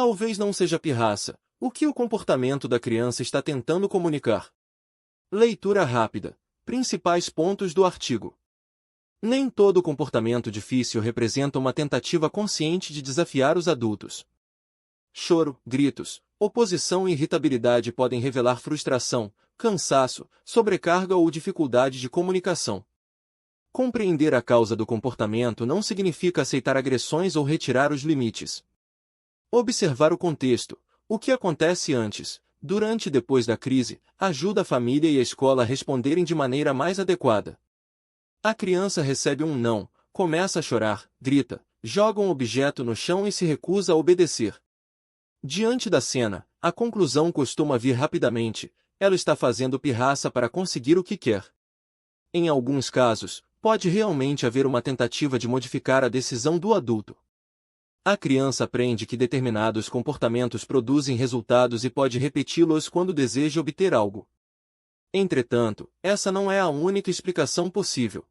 Talvez não seja pirraça. O que o comportamento da criança está tentando comunicar? Leitura rápida. Principais pontos do artigo. Nem todo comportamento difícil representa uma tentativa consciente de desafiar os adultos. Choro, gritos, oposição e irritabilidade podem revelar frustração, cansaço, sobrecarga ou dificuldade de comunicação. Compreender a causa do comportamento não significa aceitar agressões ou retirar os limites. Observar o contexto, o que acontece antes, durante e depois da crise, ajuda a família e a escola a responderem de maneira mais adequada. A criança recebe um não, começa a chorar, grita, joga um objeto no chão e se recusa a obedecer. Diante da cena, a conclusão costuma vir rapidamente: ela está fazendo pirraça para conseguir o que quer. Em alguns casos, pode realmente haver uma tentativa de modificar a decisão do adulto. A criança aprende que determinados comportamentos produzem resultados e pode repeti-los quando deseja obter algo. Entretanto, essa não é a única explicação possível.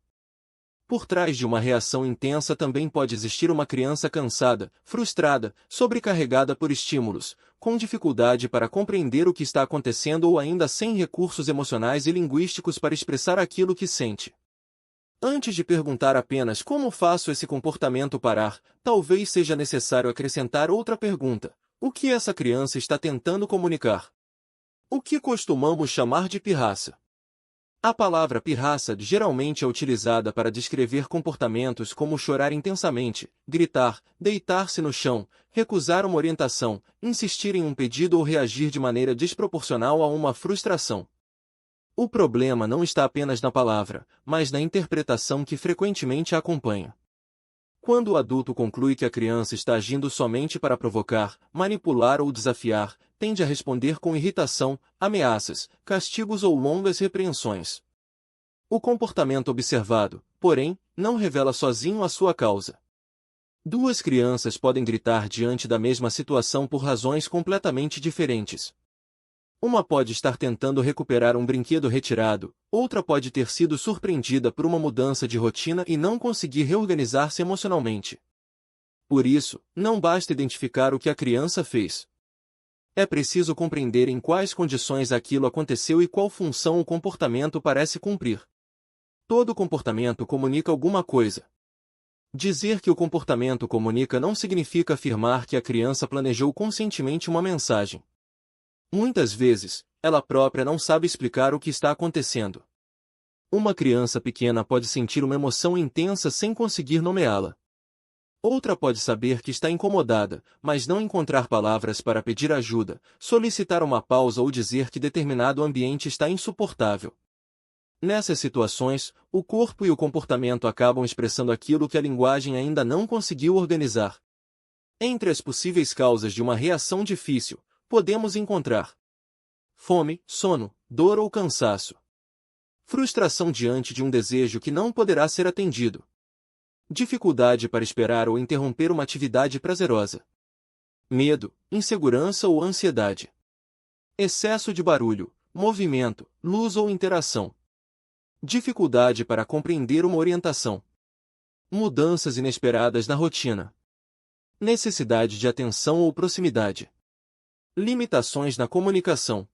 Por trás de uma reação intensa também pode existir uma criança cansada, frustrada, sobrecarregada por estímulos, com dificuldade para compreender o que está acontecendo ou ainda sem recursos emocionais e linguísticos para expressar aquilo que sente. Antes de perguntar apenas como faço esse comportamento parar, talvez seja necessário acrescentar outra pergunta: o que essa criança está tentando comunicar? O que costumamos chamar de pirraça? A palavra pirraça geralmente é utilizada para descrever comportamentos como chorar intensamente, gritar, deitar-se no chão, recusar uma orientação, insistir em um pedido ou reagir de maneira desproporcional a uma frustração. O problema não está apenas na palavra, mas na interpretação que frequentemente a acompanha. Quando o adulto conclui que a criança está agindo somente para provocar, manipular ou desafiar, tende a responder com irritação, ameaças, castigos ou longas repreensões. O comportamento observado, porém, não revela sozinho a sua causa. Duas crianças podem gritar diante da mesma situação por razões completamente diferentes. Uma pode estar tentando recuperar um brinquedo retirado, outra pode ter sido surpreendida por uma mudança de rotina e não conseguir reorganizar-se emocionalmente. Por isso, não basta identificar o que a criança fez. É preciso compreender em quais condições aquilo aconteceu e qual função o comportamento parece cumprir. Todo comportamento comunica alguma coisa. Dizer que o comportamento comunica não significa afirmar que a criança planejou conscientemente uma mensagem. Muitas vezes, ela própria não sabe explicar o que está acontecendo. Uma criança pequena pode sentir uma emoção intensa sem conseguir nomeá-la. Outra pode saber que está incomodada, mas não encontrar palavras para pedir ajuda, solicitar uma pausa ou dizer que determinado ambiente está insuportável. Nessas situações, o corpo e o comportamento acabam expressando aquilo que a linguagem ainda não conseguiu organizar. Entre as possíveis causas de uma reação difícil, podemos encontrar fome, sono, dor ou cansaço. Frustração diante de um desejo que não poderá ser atendido. Dificuldade para esperar ou interromper uma atividade prazerosa. Medo, insegurança ou ansiedade. Excesso de barulho, movimento, luz ou interação. Dificuldade para compreender uma orientação. Mudanças inesperadas na rotina. Necessidade de atenção ou proximidade. Limitações na comunicação.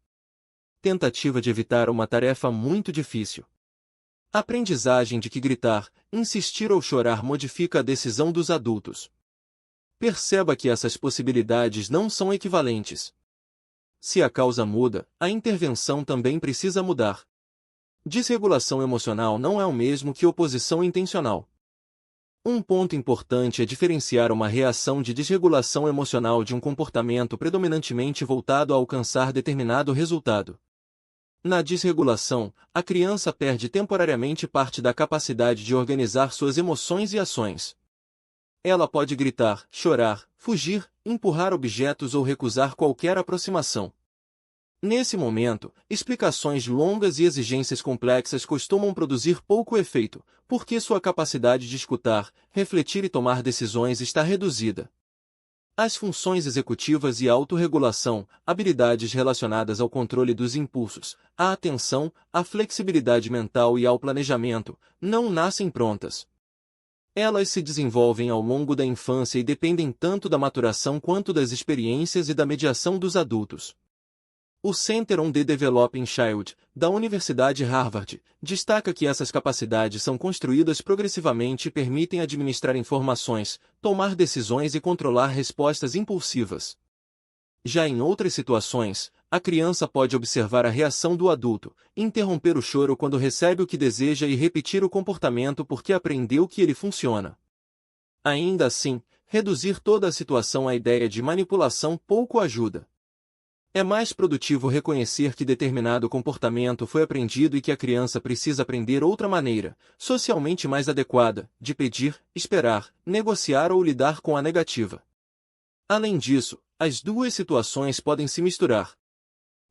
Tentativa de evitar uma tarefa muito difícil. Aprendizagem de que gritar, insistir ou chorar modifica a decisão dos adultos. Perceba que essas possibilidades não são equivalentes. Se a causa muda, a intervenção também precisa mudar. Desregulação emocional não é o mesmo que oposição intencional. Um ponto importante é diferenciar uma reação de desregulação emocional de um comportamento predominantemente voltado a alcançar determinado resultado. Na desregulação, a criança perde temporariamente parte da capacidade de organizar suas emoções e ações. Ela pode gritar, chorar, fugir, empurrar objetos ou recusar qualquer aproximação. Nesse momento, explicações longas e exigências complexas costumam produzir pouco efeito, porque sua capacidade de escutar, refletir e tomar decisões está reduzida. As funções executivas e autorregulação, habilidades relacionadas ao controle dos impulsos, à atenção, à flexibilidade mental e ao planejamento, não nascem prontas. Elas se desenvolvem ao longo da infância e dependem tanto da maturação quanto das experiências e da mediação dos adultos. O Center on the Developing Child, da Universidade Harvard, destaca que essas capacidades são construídas progressivamente e permitem administrar informações, tomar decisões e controlar respostas impulsivas. Já em outras situações, a criança pode observar a reação do adulto, interromper o choro quando recebe o que deseja e repetir o comportamento porque aprendeu que ele funciona. Ainda assim, reduzir toda a situação à ideia de manipulação pouco ajuda. É mais produtivo reconhecer que determinado comportamento foi aprendido e que a criança precisa aprender outra maneira, socialmente mais adequada, de pedir, esperar, negociar ou lidar com a negativa. Além disso, as duas situações podem se misturar.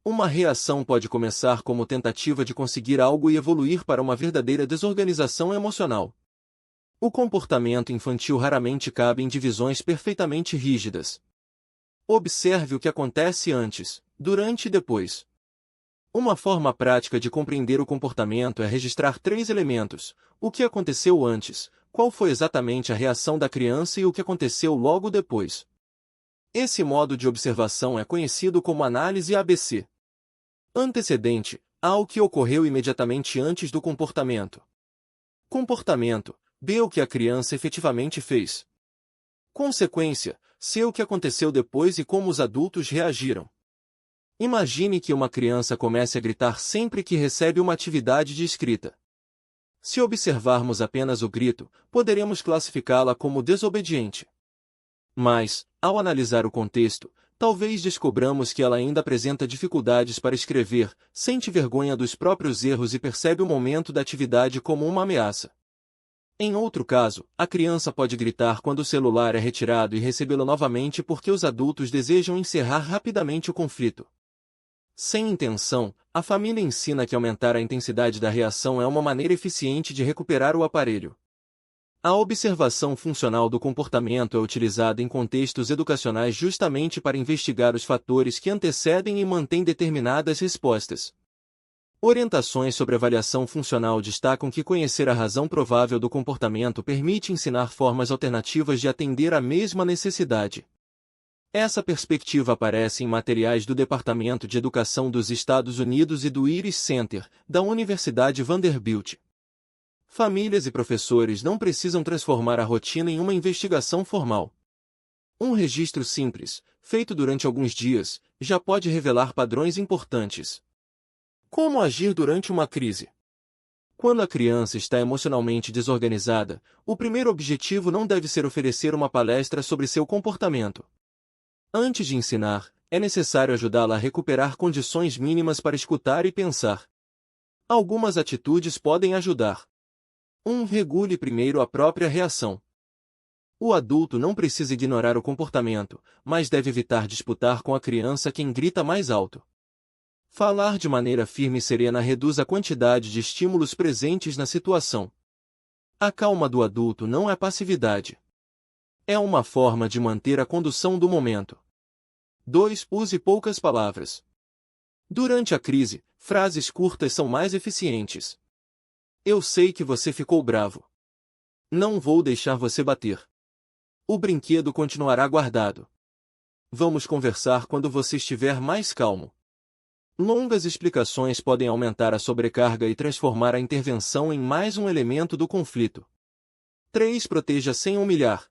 Uma reação pode começar como tentativa de conseguir algo e evoluir para uma verdadeira desorganização emocional. O comportamento infantil raramente cabe em divisões perfeitamente rígidas. Observe o que acontece antes, durante e depois. Uma forma prática de compreender o comportamento é registrar 3 elementos: o que aconteceu antes, qual foi exatamente a reação da criança e o que aconteceu logo depois. Esse modo de observação é conhecido como análise ABC. Antecedente: A, o que ocorreu imediatamente antes do comportamento. Comportamento: B, o que a criança efetivamente fez. Consequência: C, o que aconteceu depois e como os adultos reagiram. Imagine que uma criança comece a gritar sempre que recebe uma atividade de escrita. Se observarmos apenas o grito, poderemos classificá-la como desobediente. Mas, ao analisar o contexto, talvez descobramos que ela ainda apresenta dificuldades para escrever, sente vergonha dos próprios erros e percebe o momento da atividade como uma ameaça. Em outro caso, a criança pode gritar quando o celular é retirado e recebê-lo novamente porque os adultos desejam encerrar rapidamente o conflito. Sem intenção, a família ensina que aumentar a intensidade da reação é uma maneira eficiente de recuperar o aparelho. A observação funcional do comportamento é utilizada em contextos educacionais justamente para investigar os fatores que antecedem e mantêm determinadas respostas. Orientações sobre avaliação funcional destacam que conhecer a razão provável do comportamento permite ensinar formas alternativas de atender à mesma necessidade. Essa perspectiva aparece em materiais do Departamento de Educação dos Estados Unidos e do Iris Center, da Universidade Vanderbilt. Famílias e professores não precisam transformar a rotina em uma investigação formal. Um registro simples, feito durante alguns dias, já pode revelar padrões importantes. Como agir durante uma crise? Quando a criança está emocionalmente desorganizada, o primeiro objetivo não deve ser oferecer uma palestra sobre seu comportamento. Antes de ensinar, é necessário ajudá-la a recuperar condições mínimas para escutar e pensar. Algumas atitudes podem ajudar. 1. Regule primeiro a própria reação. O adulto não precisa ignorar o comportamento, mas deve evitar disputar com a criança quem grita mais alto. Falar de maneira firme e serena reduz a quantidade de estímulos presentes na situação. A calma do adulto não é passividade. É uma forma de manter a condução do momento. 2. Use poucas palavras. Durante a crise, frases curtas são mais eficientes. Eu sei que você ficou bravo. Não vou deixar você bater. O brinquedo continuará guardado. Vamos conversar quando você estiver mais calmo. Longas explicações podem aumentar a sobrecarga e transformar a intervenção em mais um elemento do conflito. 3. Proteja sem humilhar.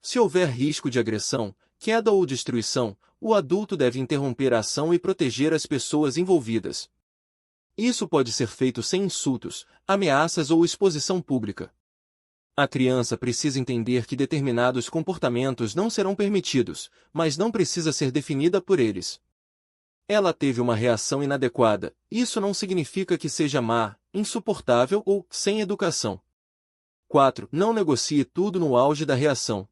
Se houver risco de agressão, queda ou destruição, o adulto deve interromper a ação e proteger as pessoas envolvidas. Isso pode ser feito sem insultos, ameaças ou exposição pública. A criança precisa entender que determinados comportamentos não serão permitidos, mas não precisa ser definida por eles. Ela teve uma reação inadequada, isso não significa que seja má, insuportável ou sem educação. 4. Não negocie tudo no auge da reação.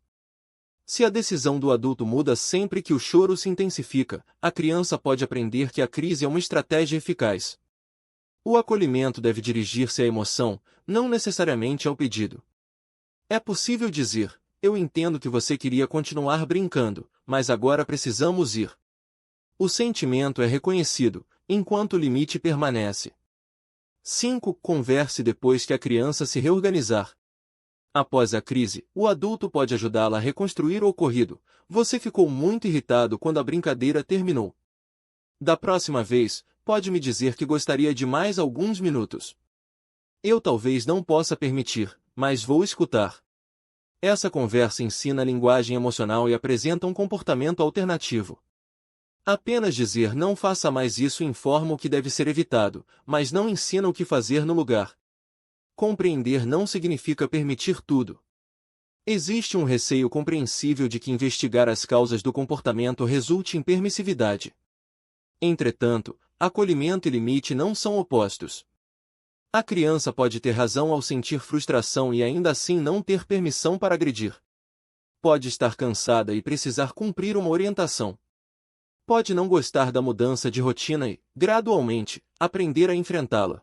Se a decisão do adulto muda sempre que o choro se intensifica, a criança pode aprender que a crise é uma estratégia eficaz. O acolhimento deve dirigir-se à emoção, não necessariamente ao pedido. É possível dizer: eu entendo que você queria continuar brincando, mas agora precisamos ir. O sentimento é reconhecido, enquanto o limite permanece. 5. Converse depois que a criança se reorganizar. Após a crise, o adulto pode ajudá-la a reconstruir o ocorrido. Você ficou muito irritado quando a brincadeira terminou. Da próxima vez, pode me dizer que gostaria de mais alguns minutos. Eu talvez não possa permitir, mas vou escutar. Essa conversa ensina a linguagem emocional e apresenta um comportamento alternativo. Apenas dizer não faça mais isso informa o que deve ser evitado, mas não ensina o que fazer no lugar. Compreender não significa permitir tudo. Existe um receio compreensível de que investigar as causas do comportamento resulte em permissividade. Entretanto, acolhimento e limite não são opostos. A criança pode ter razão ao sentir frustração e ainda assim não ter permissão para agredir. Pode estar cansada e precisar cumprir uma orientação. Pode não gostar da mudança de rotina e, gradualmente, aprender a enfrentá-la.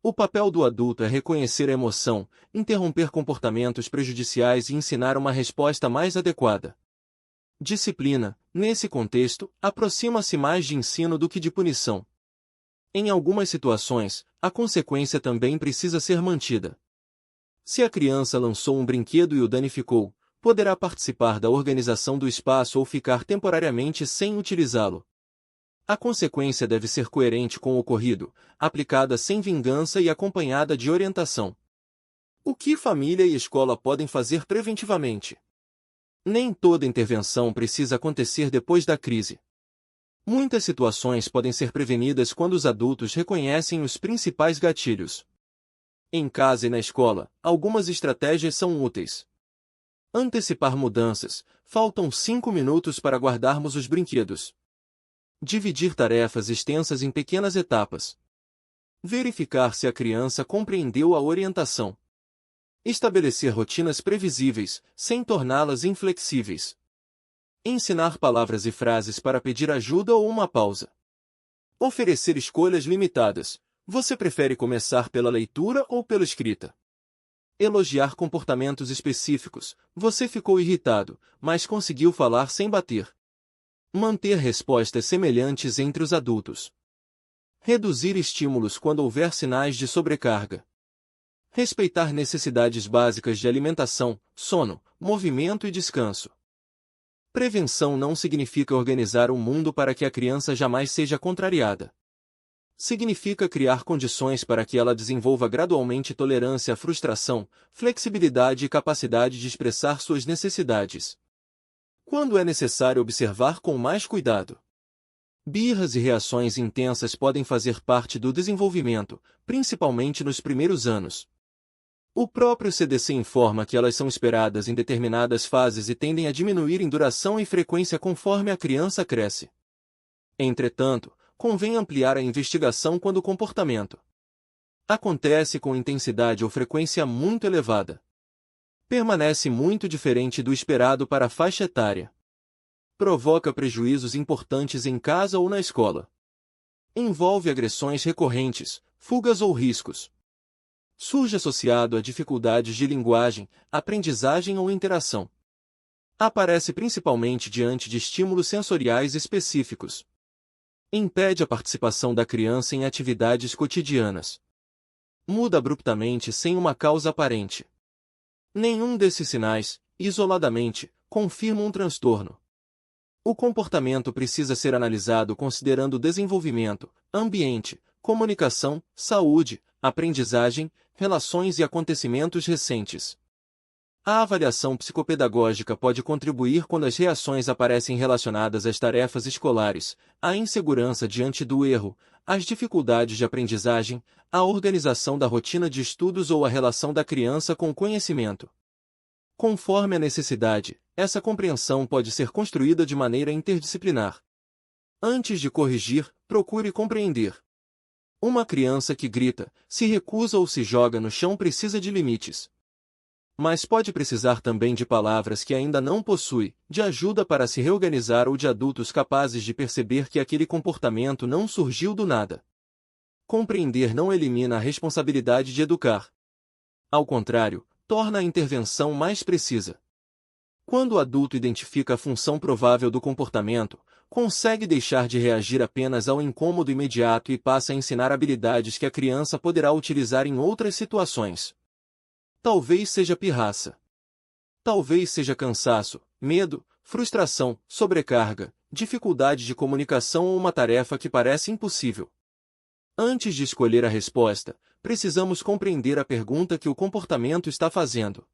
O papel do adulto é reconhecer a emoção, interromper comportamentos prejudiciais e ensinar uma resposta mais adequada. Disciplina, nesse contexto, aproxima-se mais de ensino do que de punição. Em algumas situações, a consequência também precisa ser mantida. Se a criança lançou um brinquedo e o danificou, poderá participar da organização do espaço ou ficar temporariamente sem utilizá-lo. A consequência deve ser coerente com o ocorrido, aplicada sem vingança e acompanhada de orientação. O que família e escola podem fazer preventivamente? Nem toda intervenção precisa acontecer depois da crise. Muitas situações podem ser prevenidas quando os adultos reconhecem os principais gatilhos. Em casa e na escola, algumas estratégias são úteis. Antecipar mudanças. Faltam 5 minutos para guardarmos os brinquedos. Dividir tarefas extensas em pequenas etapas. Verificar se a criança compreendeu a orientação. Estabelecer rotinas previsíveis, sem torná-las inflexíveis. Ensinar palavras e frases para pedir ajuda ou uma pausa. Oferecer escolhas limitadas. Você prefere começar pela leitura ou pela escrita? Elogiar comportamentos específicos. Você ficou irritado, mas conseguiu falar sem bater. Manter respostas semelhantes entre os adultos. Reduzir estímulos quando houver sinais de sobrecarga. Respeitar necessidades básicas de alimentação, sono, movimento e descanso. Prevenção não significa organizar um mundo para que a criança jamais seja contrariada. Significa criar condições para que ela desenvolva gradualmente tolerância à frustração, flexibilidade e capacidade de expressar suas necessidades. Quando é necessário observar com mais cuidado. Birras e reações intensas podem fazer parte do desenvolvimento, principalmente nos primeiros anos. O próprio CDC informa que elas são esperadas em determinadas fases e tendem a diminuir em duração e frequência conforme a criança cresce. Entretanto, convém ampliar a investigação quando o comportamento acontece com intensidade ou frequência muito elevada. Permanece muito diferente do esperado para a faixa etária. Provoca prejuízos importantes em casa ou na escola. Envolve agressões recorrentes, fugas ou riscos. Surge associado a dificuldades de linguagem, aprendizagem ou interação. Aparece principalmente diante de estímulos sensoriais específicos. Impede a participação da criança em atividades cotidianas. Muda abruptamente sem uma causa aparente. Nenhum desses sinais, isoladamente, confirma um transtorno. O comportamento precisa ser analisado considerando desenvolvimento, ambiente, comunicação, saúde, aprendizagem, relações e acontecimentos recentes. A avaliação psicopedagógica pode contribuir quando as reações aparecem relacionadas às tarefas escolares, à insegurança diante do erro, às dificuldades de aprendizagem, à organização da rotina de estudos ou à relação da criança com o conhecimento. Conforme a necessidade, essa compreensão pode ser construída de maneira interdisciplinar. Antes de corrigir, procure compreender. Uma criança que grita, se recusa ou se joga no chão precisa de limites. Mas pode precisar também de palavras que ainda não possui, de ajuda para se reorganizar ou de adultos capazes de perceber que aquele comportamento não surgiu do nada. Compreender não elimina a responsabilidade de educar. Ao contrário, torna a intervenção mais precisa. Quando o adulto identifica a função provável do comportamento, consegue deixar de reagir apenas ao incômodo imediato e passa a ensinar habilidades que a criança poderá utilizar em outras situações. Talvez seja pirraça. Talvez seja cansaço, medo, frustração, sobrecarga, dificuldade de comunicação ou uma tarefa que parece impossível. Antes de escolher a resposta, precisamos compreender a pergunta que o comportamento está fazendo.